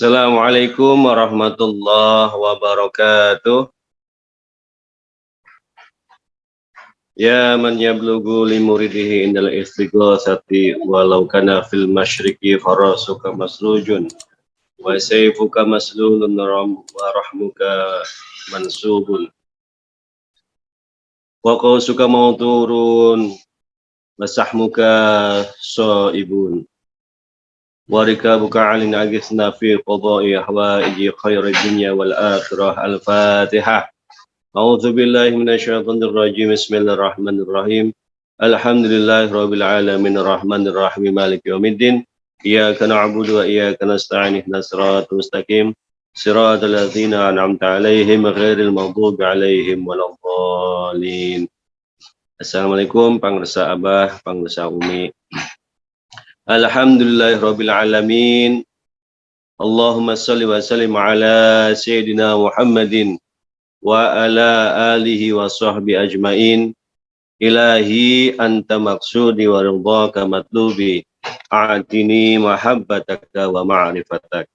Assalamualaikum warahmatullahi wabarakatuh. Ya man yablughu limuridihi indal istighosati walau kana fil masyriqi farasuka maslujun wa sayfuka maslulun wa rahmuka mansubun wa qawsuka mawturun wa sahmuka soibun wa rikabuka alin agisna fi qada'i ahwaiji khairid dunya wal akhirah. Al-Fatihah. A'udzu billahi minasyaitonir rajim. Bismillahirrahmanirrahim. Alhamdulillahirabbil alamin arrahmanir rahim maliki yaumiddin. Iyyaka na'budu wa iyyaka nasta'in ihdinas siratal mustaqim. Shiratal ladzina an'amta 'alaihim ghairil maghdubi 'alaihim waladdallin. Assalamualaikum pangresa Abah, pangresa Umi. Alhamdulillahirabbil alamin. Allahumma shalli wa sallim ala sayyidina Muhammadin wa ala alihi wa sahbihi ajmain. Ilahi anta maksudi wa ridhaka matlubi a'tini mahabbataka wa ma'rifatak.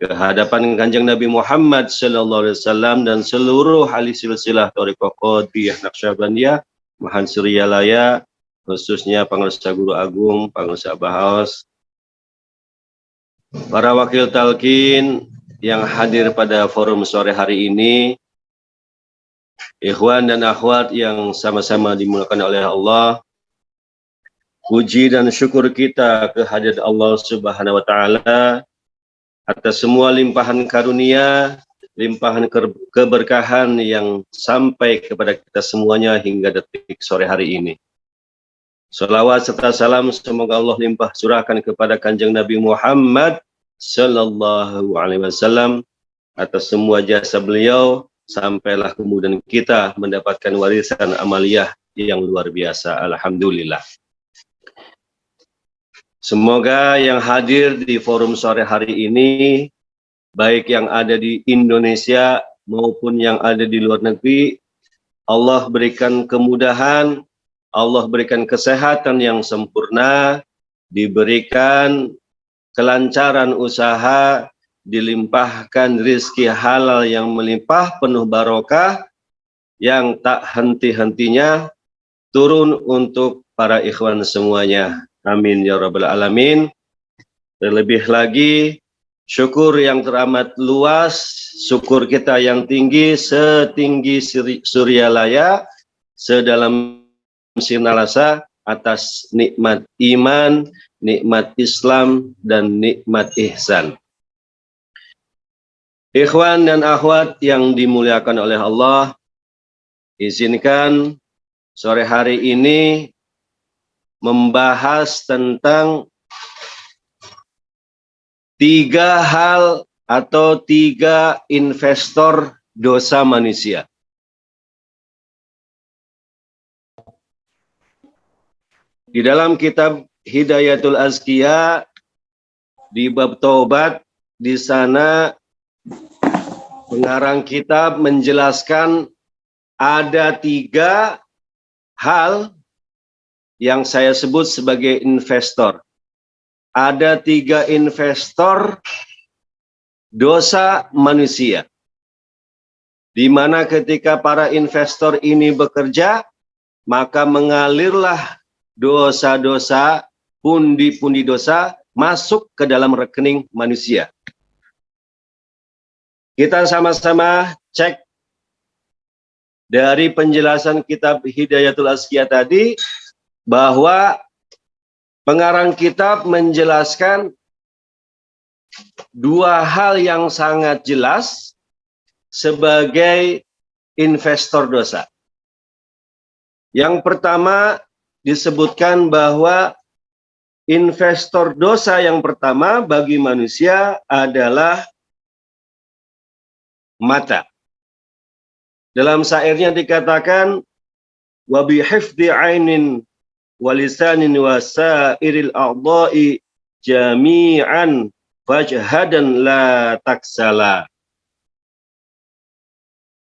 Kehadapan Kanjeng Nabi Muhammad sallallahu alaihi wasallam dan seluruh ahli silsilah thariqah Qadiriyah Naqsyabandiyah Mahan Suryalaya, khususnya Pangresa Guru Agung, Pangresa Bahaus, para wakil talqin yang hadir pada forum sore hari ini, ikhwan dan akhwat yang sama-sama dimuliakan oleh Allah. Puji dan syukur kita kehadirat Allah Subhanahu wa taala atas semua limpahan karunia, limpahan keberkahan yang sampai kepada kita semuanya hingga detik sore hari ini. Salawat serta salam semoga Allah limpah curahkan kepada Kanjeng Nabi Muhammad sallallahu alaihi wasallam atas semua jasa beliau, sampailah kemudian kita mendapatkan warisan amaliyah yang luar biasa. Alhamdulillah. Semoga yang hadir di forum sore hari ini, baik yang ada di Indonesia maupun yang ada di luar negeri, Allah berikan kemudahan, Allah berikan kesehatan yang sempurna, diberikan kelancaran usaha, dilimpahkan rizki halal yang melimpah penuh barokah yang tak henti-hentinya turun untuk para ikhwan semuanya. Amin ya rabbal alamin. Terlebih lagi syukur yang teramat luas, syukur kita yang tinggi setinggi Suryalaya, sedalam sinalasa atas nikmat iman, nikmat Islam, dan nikmat ihsan. Ikhwan dan akhwat yang dimuliakan oleh Allah, izinkan sore hari ini membahas tentang 3 hal atau 3 investor dosa manusia. Di dalam kitab Hidayatul Azkiya di bab taubat, di sana pengarang kitab menjelaskan ada 3 hal yang saya sebut sebagai investor. Ada 3 investor dosa manusia, di mana ketika para investor ini bekerja, maka mengalirlah dosa-dosa, pundi-pundi dosa masuk ke dalam rekening manusia. Kita sama-sama cek dari penjelasan kitab Hidayatul Azkiya tadi, bahwa pengarang kitab menjelaskan 2 hal yang sangat jelas sebagai investor dosa. Yang pertama disebutkan bahwa investor dosa yang pertama bagi manusia adalah mata. Dalam syairnya dikatakan, wa bihifdzi ainin wa lisanin wa sairil a'dha'i jami'an fajhadan la taksala.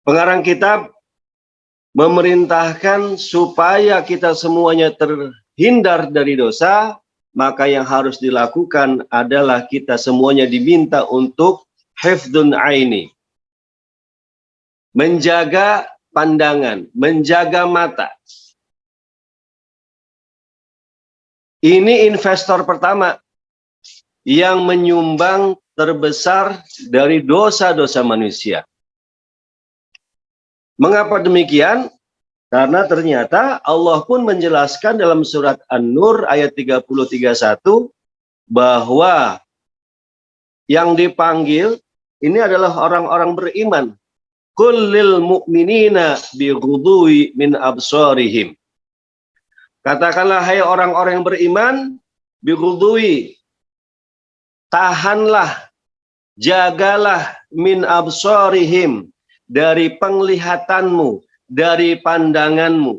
Pengarang kitab memerintahkan supaya kita semuanya terhindar dari dosa maka yang harus dilakukan adalah kita semuanya diminta untuk hifdzun aini, menjaga pandangan, menjaga mata. Ini investor pertama yang menyumbang terbesar dari dosa-dosa manusia. Mengapa demikian? Karena ternyata Allah pun menjelaskan dalam surat An-Nur ayat 30-31 bahwa yang dipanggil ini adalah orang-orang beriman. Kullil mu'minina bighudui min absarihim. Katakanlah hai orang-orang yang beriman, bighudui, tahanlah, jagalah min absarihim, dari penglihatanmu, dari pandanganmu.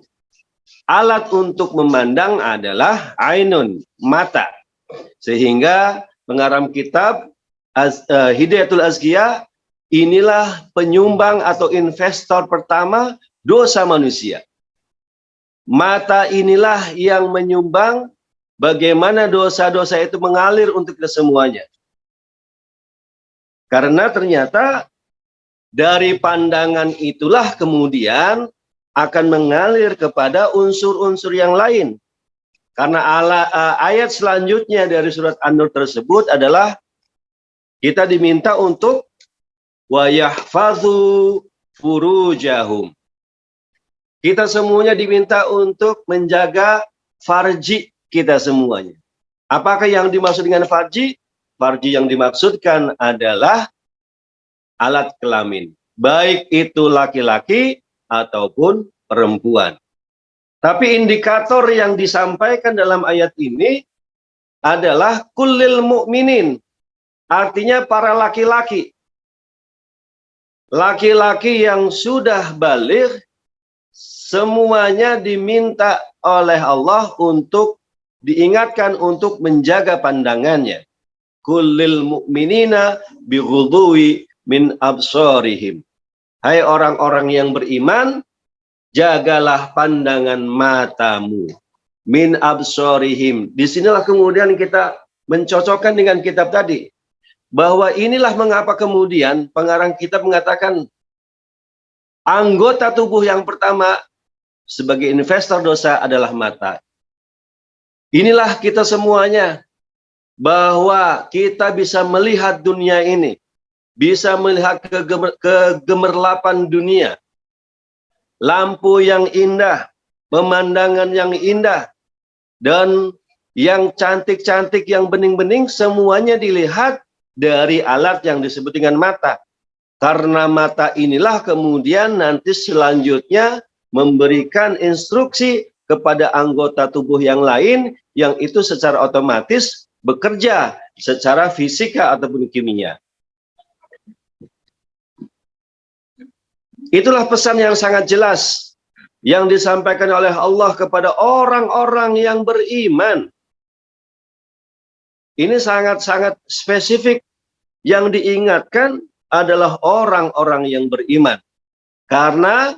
Alat untuk memandang adalah ainun, mata. Sehingga pengarang kitab Hidayatul Azkiya, inilah penyumbang atau investor pertama dosa manusia. Mata inilah yang menyumbang bagaimana dosa-dosa itu mengalir untuk kita semuanya. Karena ternyata dari pandangan itulah kemudian akan mengalir kepada unsur-unsur yang lain. Karena ayat selanjutnya dari surat An-Nur tersebut adalah kita diminta untuk wa yahfazu furujahum. Kita semuanya diminta untuk menjaga farji kita semuanya. Apakah yang dimaksud dengan farji? Farji yang dimaksudkan adalah alat kelamin. Baik itu laki-laki ataupun perempuan. Tapi indikator yang disampaikan dalam ayat ini adalah kullil mu'minin. Artinya para laki-laki. Laki-laki yang sudah baligh semuanya diminta oleh Allah untuk diingatkan untuk menjaga pandangannya. Kullil mu'minina bighudui min absarihim. Hai orang-orang yang beriman, jagalah pandangan matamu. Min absarihim. Disinilah kemudian kita mencocokkan dengan kitab tadi. Bahwa inilah mengapa kemudian pengarang kitab mengatakan anggota tubuh yang pertama sebagai investor dosa adalah mata. Inilah kita semuanya, bahwa kita bisa melihat dunia ini, bisa melihat kegemerlapan dunia, lampu yang indah, pemandangan yang indah, dan yang cantik-cantik, yang bening-bening, semuanya dilihat dari alat yang disebut dengan mata. Karena mata inilah kemudian nanti selanjutnya memberikan instruksi kepada anggota tubuh yang lain, yang itu secara otomatis bekerja secara fisika ataupun kimia. Itulah pesan yang sangat jelas yang disampaikan oleh Allah kepada orang-orang yang beriman. Ini sangat-sangat spesifik. Yang diingatkan adalah orang-orang yang beriman. Karena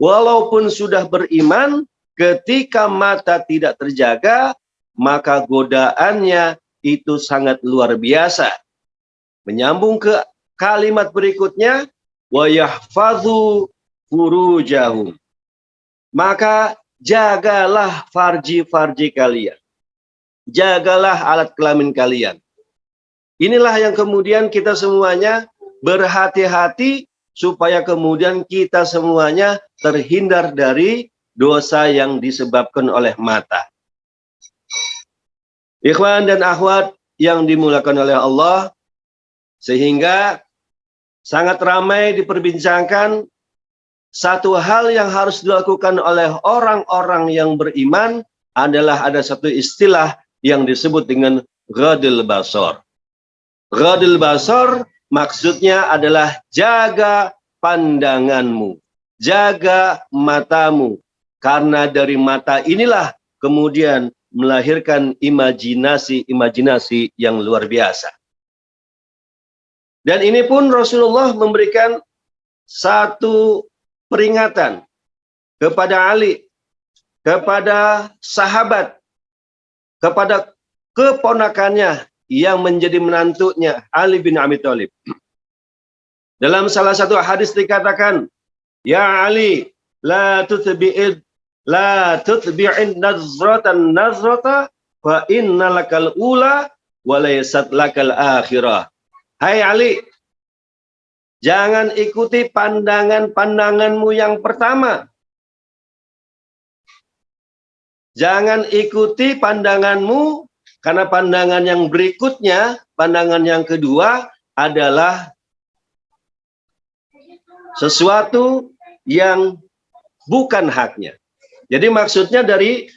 walaupun sudah beriman, ketika mata tidak terjaga, maka godaannya itu sangat luar biasa. Menyambung ke kalimat berikutnya, wa yahfazu furujahum. Maka jagalah farji-farji kalian. Jagalah alat kelamin kalian. Inilah yang kemudian kita semuanya berhati-hati supaya kemudian kita semuanya terhindar dari dosa yang disebabkan oleh mata. Ikhwan dan akhwat yang dimuliakan oleh Allah, sehingga sangat ramai diperbincangkan satu hal yang harus dilakukan oleh orang-orang yang beriman adalah ada satu istilah yang disebut dengan ghadul basar. Ghadul basar maksudnya adalah jaga pandanganmu, jaga matamu. Karena dari mata inilah kemudian melahirkan imajinasi-imajinasi yang luar biasa. Dan ini pun Rasulullah memberikan satu peringatan kepada Ali, kepada sahabat, kepada keponakannya yang menjadi menantunya Ali bin Abi Thalib. Dalam salah satu hadis dikatakan, ya Ali, la tutbi'in nazrata fa inna lakal ula wa laysat lakal akhirah. Hai Ali, jangan ikuti pandanganmu yang pertama. Jangan ikuti pandanganmu, karena pandangan yang berikutnya, pandangan yang kedua adalah sesuatu yang bukan haknya. Jadi maksudnya dari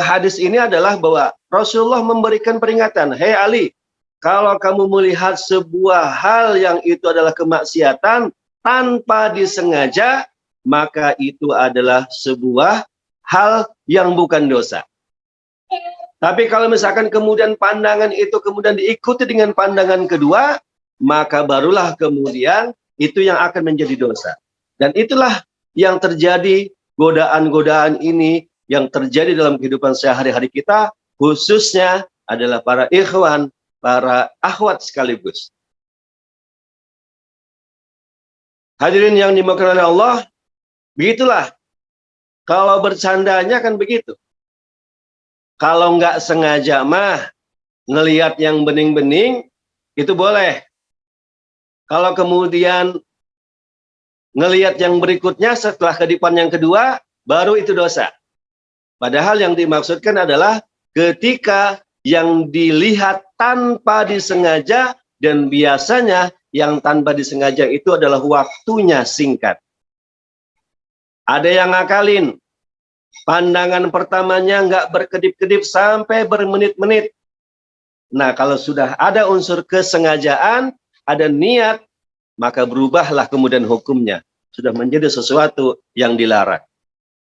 hadis ini adalah bahwa Rasulullah memberikan peringatan, hei Ali, kalau kamu melihat sebuah hal yang itu adalah kemaksiatan tanpa disengaja, maka itu adalah sebuah hal yang bukan dosa. Tapi kalau misalkan kemudian pandangan itu kemudian diikuti dengan pandangan kedua, maka barulah kemudian itu yang akan menjadi dosa. Dan itulah yang terjadi, godaan-godaan ini yang terjadi dalam kehidupan sehari-hari kita, khususnya adalah para ikhwan, para akhwat sekaligus. Hadirin yang dimuliakan oleh Allah, begitulah. Kalau bercandanya kan begitu. Kalau nggak sengaja mah, ngelihat yang bening-bening, itu boleh. Kalau kemudian ngelihat yang berikutnya setelah kedipan yang kedua, baru itu dosa. Padahal yang dimaksudkan adalah ketika yang dilihat tanpa disengaja, dan biasanya yang tanpa disengaja itu adalah waktunya singkat. Ada yang ngakalin, pandangan pertamanya nggak berkedip-kedip sampai bermenit-menit. Nah, kalau sudah ada unsur kesengajaan, ada niat, maka berubahlah kemudian hukumnya. Sudah menjadi sesuatu yang dilarang.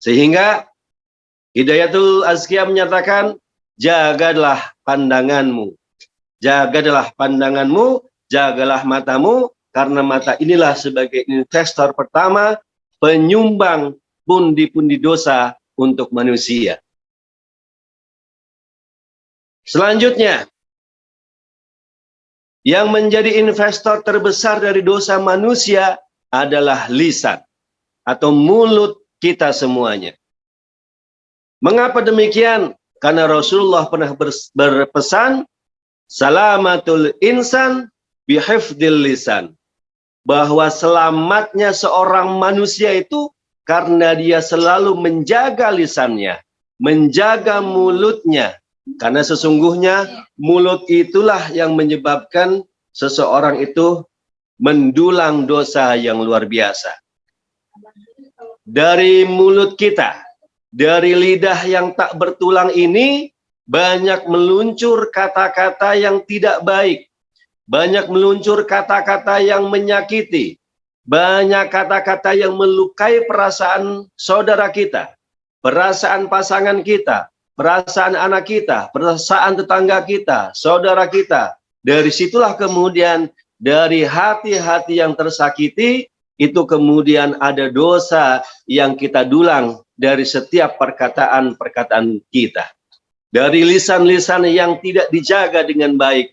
Sehingga Hidayatul Azkiyah menyatakan, jagalah pandanganmu. Jagalah pandanganmu, jagalah matamu, karena mata inilah sebagai investor pertama, penyumbang pundi-pundi dosa untuk manusia. Selanjutnya, yang menjadi investor terbesar dari dosa manusia adalah lisan atau mulut kita semuanya. Mengapa demikian? Karena Rasulullah pernah berpesan, salamatul insan bihifdil lisan, bahwa selamatnya seorang manusia itu karena dia selalu menjaga lisannya, menjaga mulutnya. Karena sesungguhnya mulut itulah yang menyebabkan seseorang itu mendulang dosa yang luar biasa. Dari mulut kita, dari lidah yang tak bertulang ini, banyak meluncur kata-kata yang tidak baik. Banyak meluncur kata-kata yang menyakiti. Banyak kata-kata yang melukai perasaan saudara kita, perasaan pasangan kita, perasaan anak kita, perasaan tetangga kita, saudara kita. Dari situlah kemudian dari hati-hati yang tersakiti, itu kemudian ada dosa yang kita dulang dari setiap perkataan-perkataan kita. Dari lisan-lisan yang tidak dijaga dengan baik.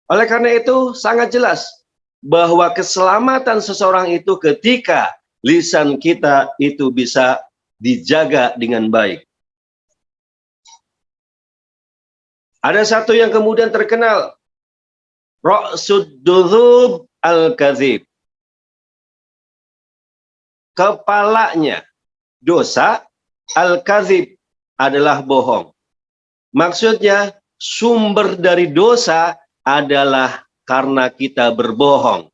Oleh karena itu sangat jelas bahwa keselamatan seseorang itu ketika lisan kita itu bisa dijaga dengan baik. Ada satu yang kemudian terkenal, ra'sud dzunub al-kadzib. Kepalanya dosa, al-kadzib adalah bohong. Maksudnya sumber dari dosa adalah karena kita berbohong.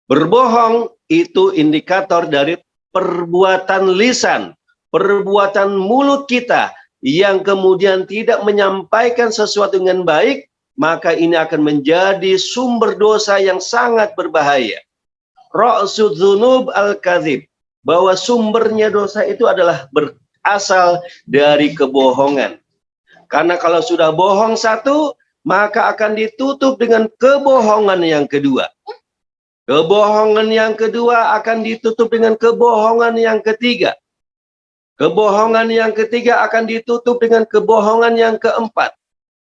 Berbohong itu indikator dari perbuatan lisan, perbuatan mulut kita yang kemudian tidak menyampaikan sesuatu dengan baik, maka ini akan menjadi sumber dosa yang sangat berbahaya. Ra'sud dzunub al-kadzib, bahwa sumbernya dosa itu adalah berasal dari kebohongan. Karena kalau sudah bohong satu, maka akan ditutup dengan kebohongan yang kedua. Kebohongan yang kedua akan ditutup dengan kebohongan yang ketiga. Kebohongan yang ketiga akan ditutup dengan kebohongan yang keempat.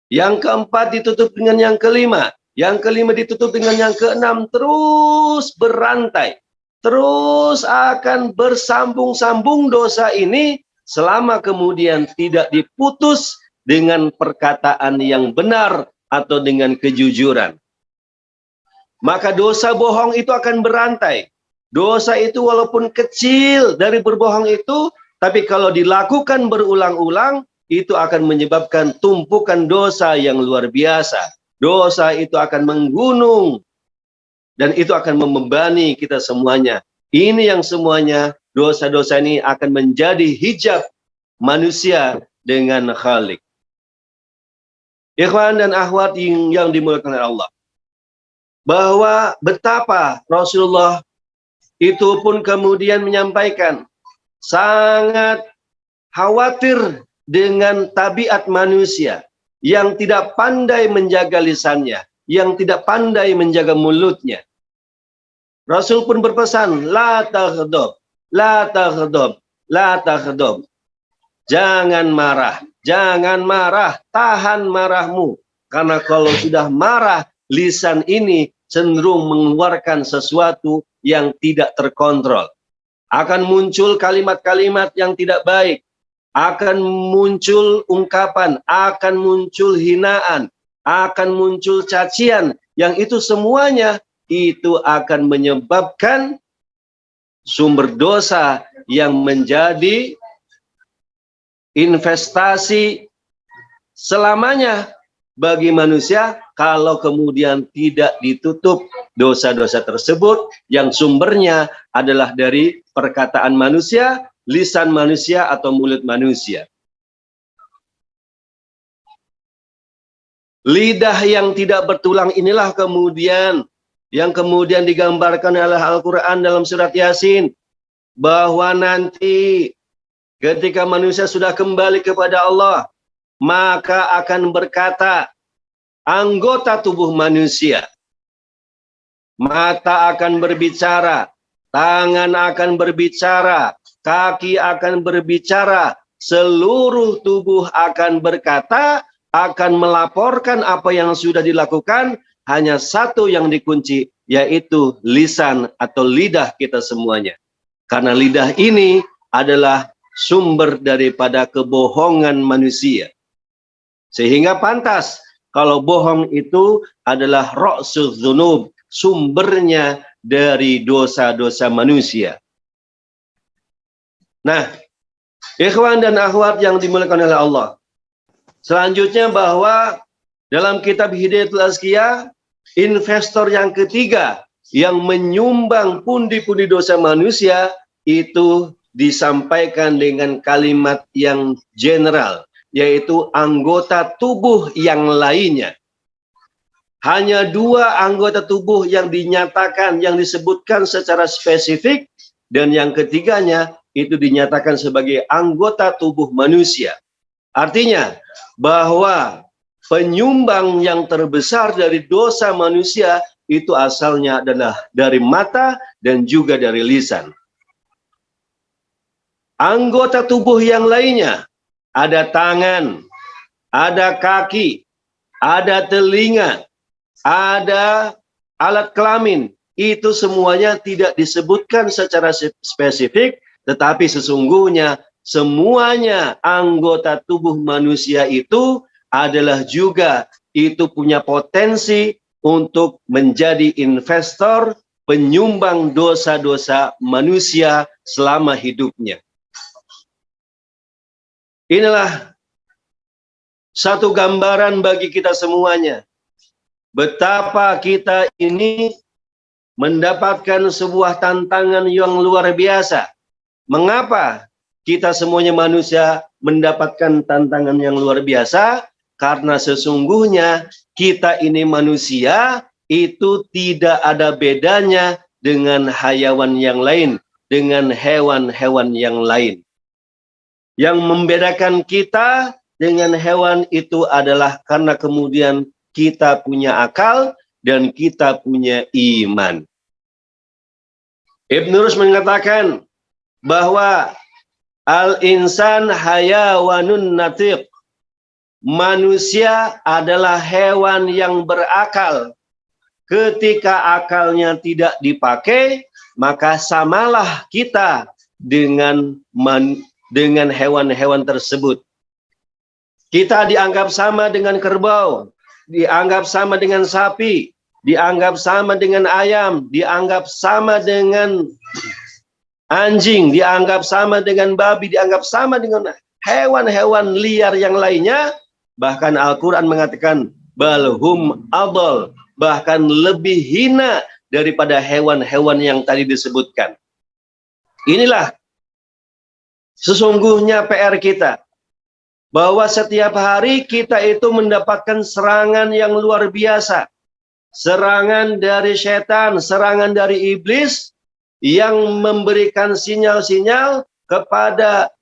Yang keempat ditutup dengan yang kelima. Yang kelima ditutup dengan yang keenam. Terus berantai. Terus akan bersambung-sambung dosa ini selama kemudian tidak diputus dengan perkataan yang benar atau dengan kejujuran. Maka dosa bohong itu akan berantai. Dosa itu walaupun kecil dari berbohong itu, tapi kalau dilakukan berulang-ulang, itu akan menyebabkan tumpukan dosa yang luar biasa. Dosa itu akan menggunung, dan itu akan membebani kita semuanya. Ini yang semuanya, dosa-dosa ini akan menjadi hijab manusia dengan Khalik. Ikhwan dan akhwat yang dimuliakan oleh Allah, bahwa betapa Rasulullah itu pun kemudian menyampaikan sangat khawatir dengan tabiat manusia yang tidak pandai menjaga lisannya, yang tidak pandai menjaga mulutnya. Rasul pun berpesan, la taghdab, la taghdab, la taghdab. Jangan marah, jangan marah, tahan marahmu. Karena kalau sudah marah, lisan ini cenderung mengeluarkan sesuatu yang tidak terkontrol. Akan muncul kalimat-kalimat yang tidak baik. Akan muncul ungkapan, akan muncul hinaan, akan muncul cacian. Yang itu semuanya, itu akan menyebabkan sumber dosa yang menjadi investasi selamanya bagi manusia kalau kemudian tidak ditutup dosa-dosa tersebut yang sumbernya adalah dari perkataan manusia, lisan manusia atau mulut manusia. Lidah yang tidak bertulang inilah kemudian yang kemudian digambarkan oleh Al-Quran dalam surat Yasin, bahwa nanti ketika manusia sudah kembali kepada Allah, maka akan berkata anggota tubuh manusia. Mata akan berbicara, tangan akan berbicara, kaki akan berbicara, seluruh tubuh akan berkata, akan melaporkan apa yang sudah dilakukan. Hanya satu yang dikunci, yaitu lisan atau lidah kita semuanya. Karena lidah ini adalah sumber daripada kebohongan manusia. Sehingga pantas kalau bohong itu adalah ra'sul dzunub, sumbernya dari dosa-dosa manusia. Nah, ikhwan dan akhwat yang dimuliakan oleh Allah. Selanjutnya bahwa dalam kitab Hidayatul Azkiyah, investor yang ketiga yang menyumbang pundi-pundi dosa manusia itu disampaikan dengan kalimat yang general, yaitu anggota tubuh yang lainnya. Hanya dua anggota tubuh yang dinyatakan, yang disebutkan secara spesifik, dan yang ketiganya itu dinyatakan sebagai anggota tubuh manusia. Artinya bahwa penyumbang yang terbesar dari dosa manusia itu asalnya adalah dari mata dan juga dari lisan. Anggota tubuh yang lainnya, ada tangan, ada kaki, ada telinga, ada alat kelamin. Itu semuanya tidak disebutkan secara spesifik, tetapi sesungguhnya semuanya anggota tubuh manusia itu adalah juga itu punya potensi untuk menjadi investor penyumbang dosa-dosa manusia selama hidupnya. Inilah satu gambaran bagi kita semuanya, betapa kita ini mendapatkan sebuah tantangan yang luar biasa. Mengapa kita semuanya manusia mendapatkan tantangan yang luar biasa? Karena sesungguhnya kita ini manusia itu tidak ada bedanya dengan hayawan yang lain, dengan hewan-hewan yang lain. Yang membedakan kita dengan hewan itu adalah karena kemudian kita punya akal dan kita punya iman. Ibn Rushd mengatakan bahwa al-insan hayawanun natiq. manusia adalah hewan yang berakal. Ketika akalnya tidak dipakai, maka samalah kita dengan hewan-hewan tersebut. Kita dianggap sama dengan kerbau, dianggap sama dengan sapi, dianggap sama dengan ayam, dianggap sama dengan anjing, dianggap sama dengan babi, dianggap sama dengan hewan-hewan liar yang lainnya. Bahkan Al-Quran mengatakan, balhum adol, bahkan lebih hina daripada hewan-hewan yang tadi disebutkan. Inilah sesungguhnya PR kita. Bahwa setiap hari kita itu mendapatkan serangan yang luar biasa. Serangan dari setan, serangan dari iblis yang memberikan sinyal-sinyal kepada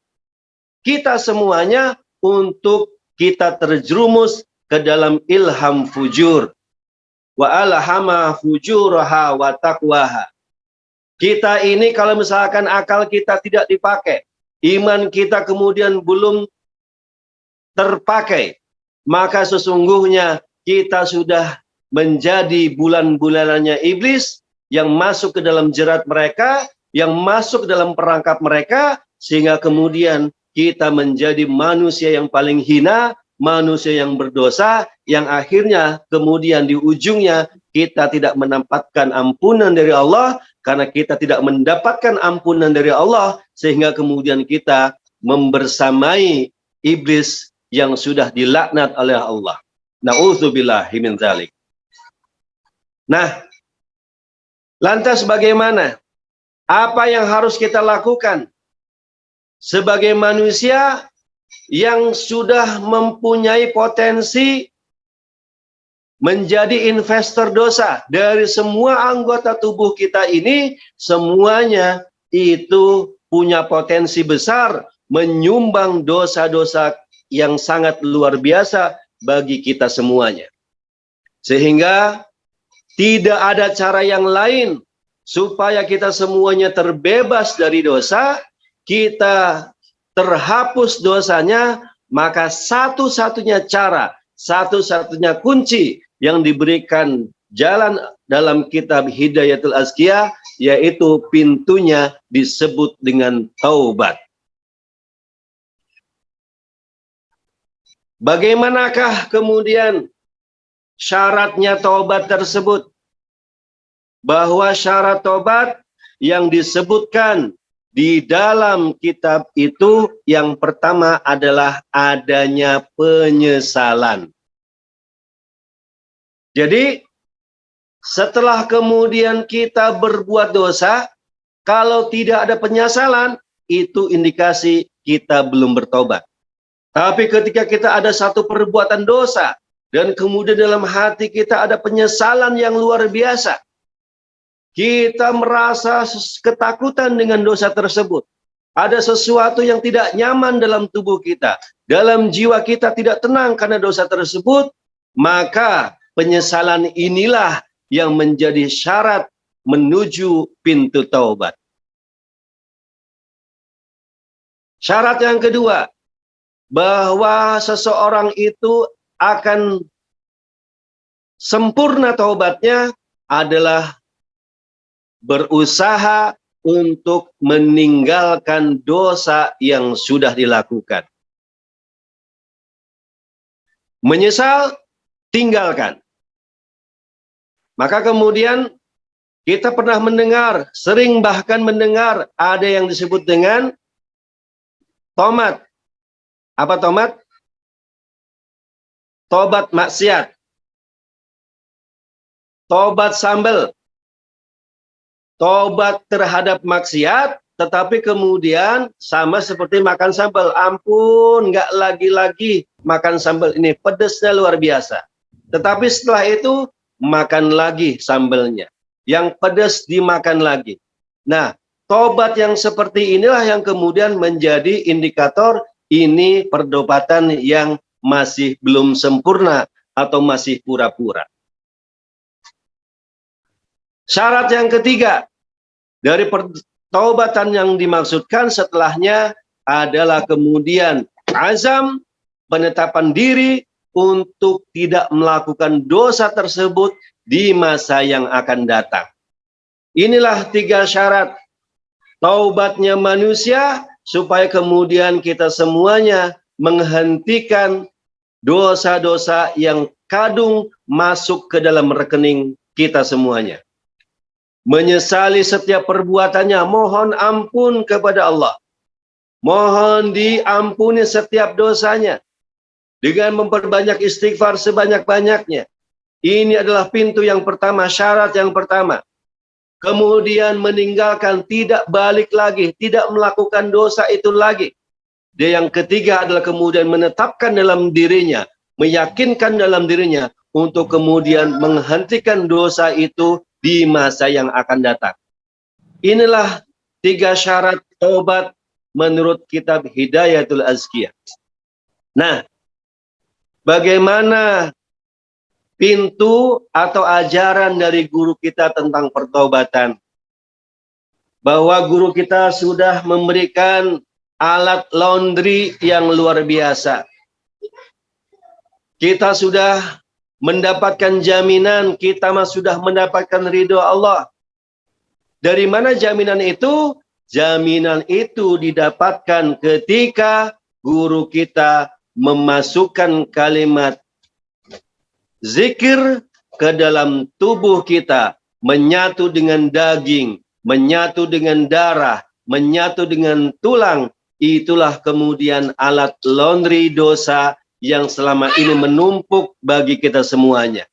kita semuanya untuk kita terjerumus ke dalam ilham fujur. Wa alhama fujuraha wa taqwaha. Kita ini kalau misalkan akal kita tidak dipakai, iman kita kemudian belum terpakai, maka sesungguhnya kita sudah menjadi bulan-bulanannya iblis yang masuk ke dalam jerat mereka, yang masuk ke dalam perangkap mereka, sehingga kemudian kita menjadi manusia yang paling hina, manusia yang berdosa, yang akhirnya kemudian di ujungnya kita tidak mendapatkan ampunan dari Allah, karena kita tidak mendapatkan ampunan dari Allah, sehingga kemudian kita membersamai iblis yang sudah dilaknat oleh Allah. Na'udzubillahi min dzalik. Nah, lantas bagaimana? Apa yang harus kita lakukan sebagai manusia yang sudah mempunyai potensi menjadi investor dosa? Dari semua anggota tubuh kita ini, semuanya itu punya potensi besar menyumbang dosa-dosa yang sangat luar biasa bagi kita semuanya. Sehingga tidak ada cara yang lain supaya kita semuanya terbebas dari dosa, kita terhapus dosanya, maka satu-satunya cara, satu-satunya kunci yang diberikan jalan dalam kitab Hidayatul Azkiyah, yaitu pintunya disebut dengan taubat. Bagaimanakah kemudian syaratnya taubat tersebut? Bahwa syarat taubat yang disebutkan di dalam kitab itu yang pertama adalah adanya penyesalan. Jadi setelah kemudian kita berbuat dosa, kalau tidak ada penyesalan, itu indikasi kita belum bertobat. Tapi ketika kita ada satu perbuatan dosa, dan kemudian dalam hati kita ada penyesalan yang luar biasa, kita merasa ketakutan dengan dosa tersebut. Ada sesuatu yang tidak nyaman dalam tubuh kita, dalam jiwa kita tidak tenang karena dosa tersebut, maka penyesalan inilah yang menjadi syarat menuju pintu taubat. Syarat yang kedua, bahwa seseorang itu akan sempurna taubatnya adalah berusaha untuk meninggalkan dosa yang sudah dilakukan. Menyesal, tinggalkan. Maka kemudian kita pernah mendengar, sering bahkan mendengar ada yang disebut dengan tomat. Apa tomat? Tobat maksiat. Tobat sambal. Tobat terhadap maksiat, tetapi kemudian sama seperti makan sambal. Ampun, nggak lagi-lagi makan sambal ini, pedesnya luar biasa. Tetapi setelah itu, makan lagi sambalnya. Yang pedas dimakan lagi. Nah, tobat yang seperti inilah yang kemudian menjadi indikator ini pertobatan yang masih belum sempurna atau masih pura-pura. Syarat yang ketiga dari pertobatan yang dimaksudkan setelahnya adalah kemudian azam penetapan diri untuk tidak melakukan dosa tersebut di masa yang akan datang. Inilah 3 syarat taubatnya manusia, supaya kemudian kita semuanya menghentikan dosa-dosa yang kadung masuk ke dalam rekening kita semuanya. Menyesali setiap perbuatannya, mohon ampun kepada Allah. Mohon diampuni setiap dosanya dengan memperbanyak istighfar sebanyak-banyaknya. Ini adalah pintu yang pertama, syarat yang pertama. Kemudian meninggalkan, tidak balik lagi, tidak melakukan dosa itu lagi. Dia yang ketiga adalah kemudian menetapkan dalam dirinya, meyakinkan dalam dirinya untuk kemudian menghentikan dosa itu di masa yang akan datang. Inilah 3 syarat taubat menurut kitab Hidayatul Azkiyah. Nah, bagaimana pintu atau ajaran dari guru kita tentang pertobatan? Bahwa guru kita sudah memberikan alat laundry yang luar biasa. Kita sudah mendapatkan jaminan, kita sudah mendapatkan ridho Allah. Dari mana jaminan itu? Jaminan itu didapatkan ketika guru kita memasukkan kalimat zikir ke dalam tubuh kita, menyatu dengan daging, menyatu dengan darah, menyatu dengan tulang. Itulah kemudian alat laundry dosa yang selama ini menumpuk bagi kita semuanya.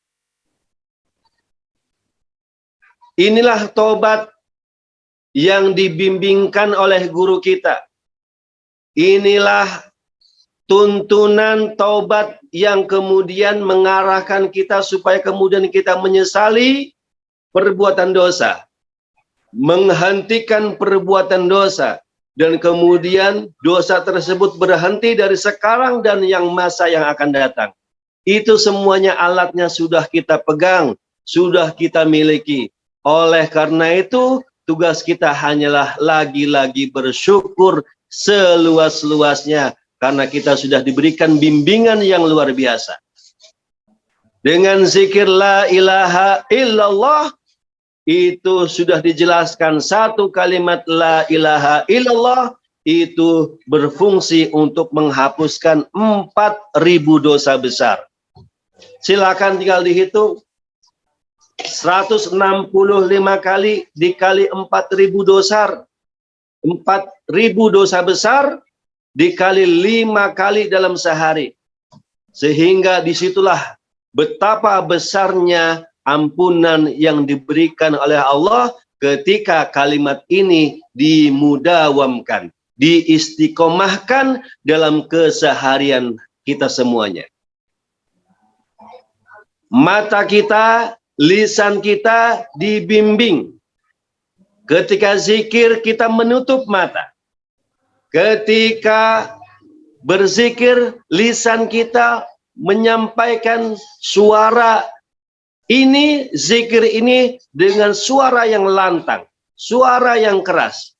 Inilah tobat yang dibimbingkan oleh guru kita. Inilah tuntunan taubat yang kemudian mengarahkan kita supaya kemudian kita menyesali perbuatan dosa, menghentikan perbuatan dosa, dan kemudian dosa tersebut berhenti dari sekarang dan yang masa yang akan datang. Itu semuanya alatnya sudah kita pegang, sudah kita miliki. Oleh karena itu, tugas kita hanyalah lagi-lagi bersyukur seluas-luasnya, karena kita sudah diberikan bimbingan yang luar biasa. Dengan zikir la ilaha illallah, itu sudah dijelaskan satu kalimat la ilaha illallah itu berfungsi untuk menghapuskan 4.000 dosa besar. Silakan tinggal dihitung. 165 kali dikali 4.000 dosa. 4.000 dosa besar dikali 5 kali dalam sehari. Sehingga disitulah betapa besarnya ampunan yang diberikan oleh Allah ketika kalimat ini dimudawamkan, diistiqomahkan dalam keseharian kita semuanya. Mata kita, lisan kita dibimbing. Ketika zikir kita menutup mata. Ketika berzikir lisan kita menyampaikan suara ini, zikir ini dengan suara yang lantang, suara yang keras.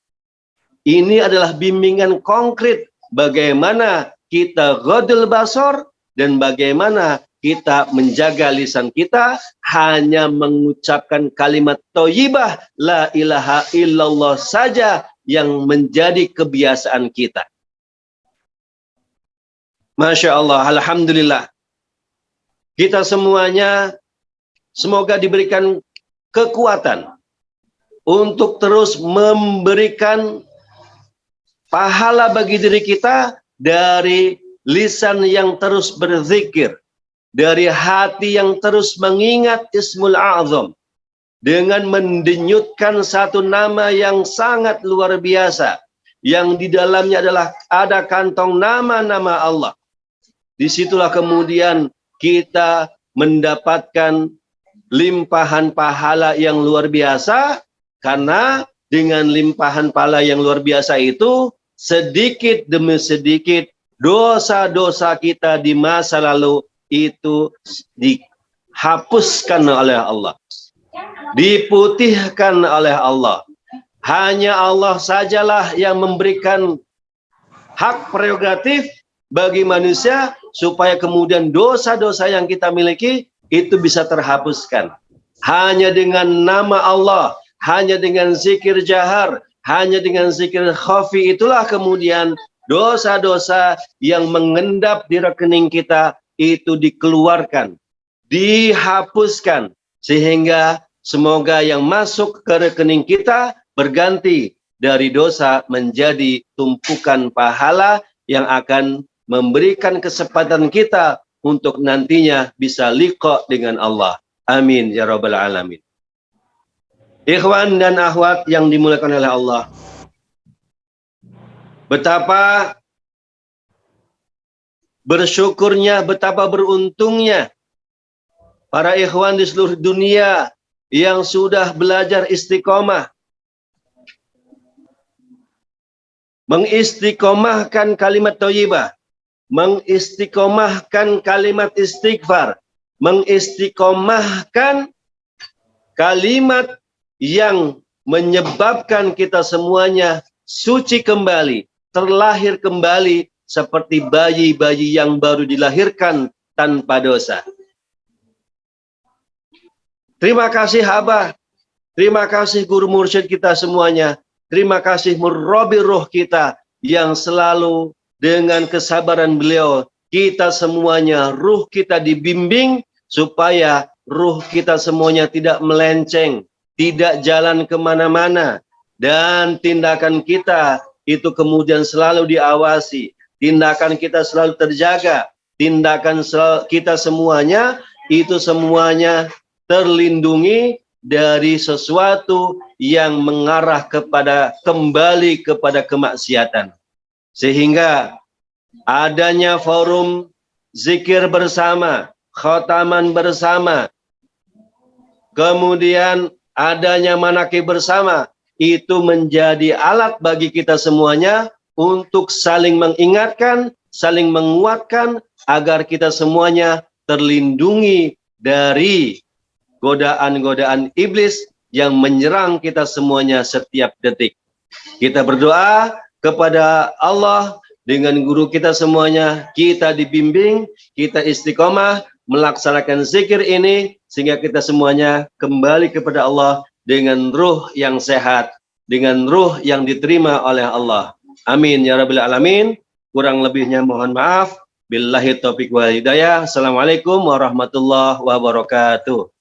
Ini adalah bimbingan konkret bagaimana kita ghadul basar dan bagaimana kita menjaga lisan kita hanya mengucapkan kalimat thayyibah la ilaha illallah saja yang menjadi kebiasaan kita. Masya Allah, alhamdulillah. Kita semuanya semoga diberikan kekuatan untuk terus memberikan pahala bagi diri kita dari lisan yang terus berzikir, dari hati yang terus mengingat Ismul A'zam, dengan mendenyutkan satu nama yang sangat luar biasa, yang di dalamnya adalah ada kantong nama-nama Allah. Disitulah kemudian kita mendapatkan limpahan pahala yang luar biasa, karena dengan limpahan pahala yang luar biasa itu, sedikit demi sedikit dosa-dosa kita di masa lalu itu dihapuskan oleh Allah, diputihkan oleh Allah. Hanya Allah sajalah yang memberikan hak prerogatif bagi manusia supaya kemudian dosa-dosa yang kita miliki itu bisa terhapuskan. Hanya dengan nama Allah, hanya dengan zikir jahar, hanya dengan zikir khafi itulah kemudian dosa-dosa yang mengendap di rekening kita itu dikeluarkan, dihapuskan, sehingga semoga yang masuk ke rekening kita berganti dari dosa menjadi tumpukan pahala yang akan memberikan kesempatan kita untuk nantinya bisa liqa dengan Allah. Amin ya rabbal alamin. Ikhwan dan akhwat yang dimuliakan oleh Allah, betapa bersyukurnya, betapa beruntungnya para ikhwan di seluruh dunia yang sudah belajar istiqomah, mengistiqomahkan kalimat thayyibah, mengistiqomahkan kalimat istighfar, mengistiqomahkan kalimat yang menyebabkan kita semuanya suci kembali, terlahir kembali seperti bayi-bayi yang baru dilahirkan tanpa dosa. Terima kasih Abah, terima kasih guru mursyid kita semuanya, terima kasih murabbi ruh kita yang selalu dengan kesabaran beliau, kita semuanya, ruh kita dibimbing supaya ruh kita semuanya tidak melenceng, tidak jalan kemana-mana, dan tindakan kita itu kemudian selalu diawasi, tindakan kita selalu terjaga, tindakan kita semuanya itu semuanya terlindungi dari sesuatu yang mengarah kepada kembali kepada kemaksiatan. Sehingga adanya forum zikir bersama, khataman bersama, kemudian adanya manakib bersama, itu menjadi alat bagi kita semuanya untuk saling mengingatkan, saling menguatkan agar kita semuanya terlindungi dari godaan-godaan iblis yang menyerang kita semuanya setiap detik. Kita berdoa kepada Allah dengan guru kita semuanya, kita dibimbing, kita istiqomah melaksanakan zikir ini sehingga kita semuanya kembali kepada Allah dengan ruh yang sehat, dengan ruh yang diterima oleh Allah. Amin ya rabbil alamin. Kurang lebihnya mohon maaf. Billahi taufiq wal hidayah. Assalamualaikum warahmatullahi wabarakatuh.